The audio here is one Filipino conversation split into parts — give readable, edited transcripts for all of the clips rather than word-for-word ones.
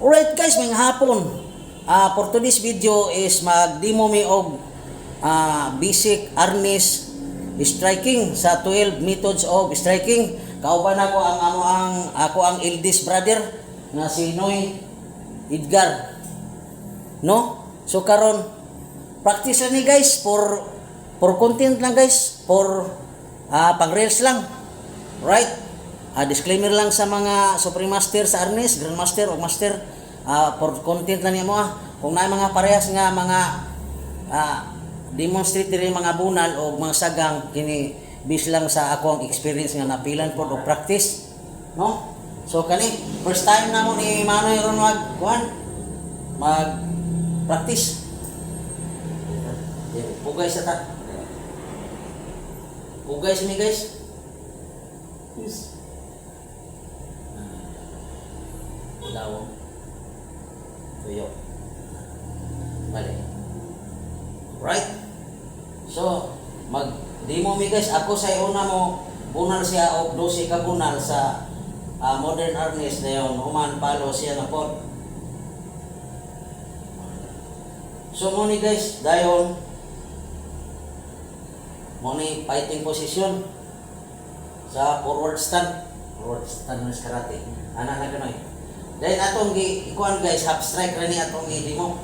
Alright guys, may hapon. For today's video is mag-demo mi og basic harness striking sa 12 methods of striking. Kauban ako ang eldest brother na si Noy Edgar. No? So karon practice lang ni guys for content lang guys, for pang reels lang. Right? Disclaimer lang sa mga Supreme Master sa harness, Grandmaster o Master, for content lang niya mo kung na mga parehas nga mga demonstrate rin mga bunal o mga sagang kini bis lang sa ako ang experience nga napilan po o practice, no? So kani first time na mo ni Manoy ron mag practice. Pugay sa ta. Pugay sa mi guys. Yes. Daw. Tuyo. Mali. Right? So, mag-demo mi guys. Ako sa una mo, bunal siya o 12 ka bunal sa modern harness na yun. Human palo siya na po. So, muni guys, dayon muni fighting position sa forward stand. Forward stand ng karate. Anak na ganoy. Dahil atong ikuan guys, half strike rin atong i-demo.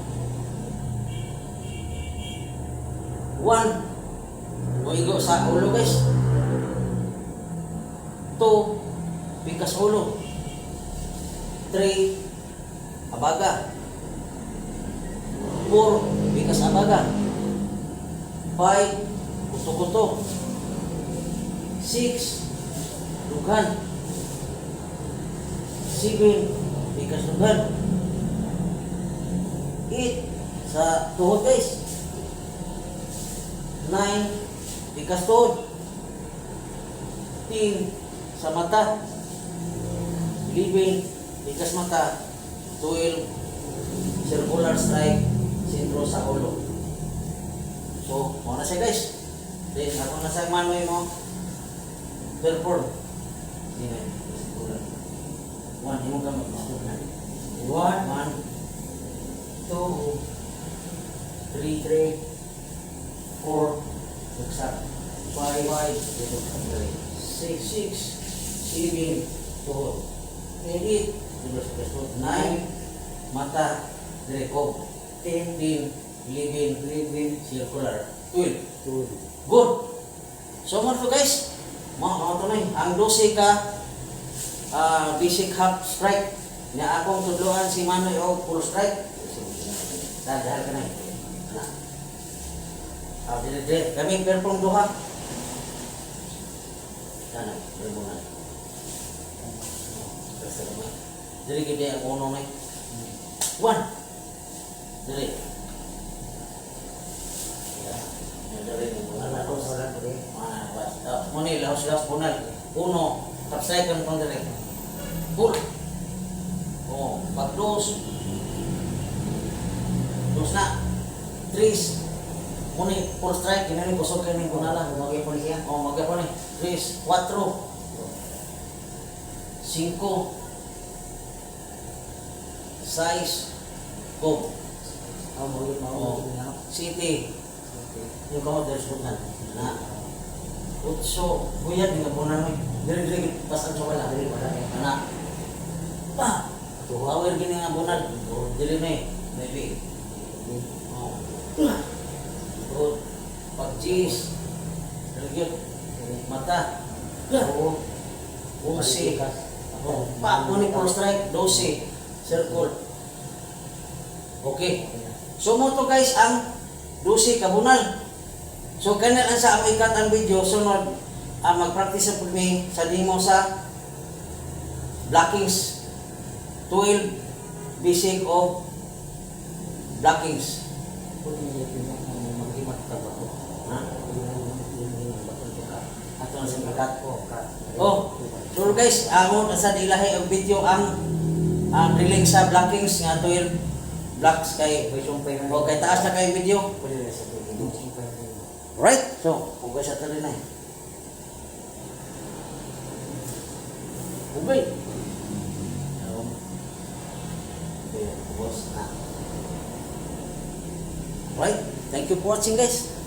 1, muigo sa ulo guys. 2, pikas ulo. 3, abaga. 4, pikas abaga. 5, kuto-kuto. 6, dugan. 7, pikas dugan. 8, sa tuhod guys. 9, pikas tuhod. 10, sa mata. 11, pikas mata. 12, circular strike, sentro sa ulo. So, muna siya guys. Then, ako na sa Manoy mo. Perform. Hindi na. 1, hindi mo ka mag-stop na. 1, 2, 3, 4, buksak. 5, 6, 7, tuhod. 8, 9, mata, direko. 10, 11, circular. 12. Good. So, mga to guys, mga to na ang 12 ka basic half strike na akong tudloan si Manoy o full strike. Dahil ka na dire kami perform duha. Sana berbunga. Jadi gede ang uno na 1. Dali. Dari mana ko sa ko di mana was muni laos punal 1 half strike kan pang dali full pagdos dos na 3 muni full strike kinani kusog kani punala magay po niya magay po ni 3 4 5 6 go city yung kamot dari subukan na utso buyad nga punan mo diri pasan sa wala diri wala anak pa tuhawer gini nga bunad diri ni maybe pag-jis diri mata si pa mo ni full strike 12 circle. Okay, so mo to guys ang 12 ka bunal. So kanil ang sa amikat ang video sunod mag-practice po mi sa demo sa blockings 12 basic of blockings. Ato na sa bakat ko. So guys, amon sa dilahi ang video ang drilling sa blockings nga 12 blocks kay kay taas na kay video. Right? So, pugay sa tali na. Pugay. boss na. Right? Thank you for watching guys.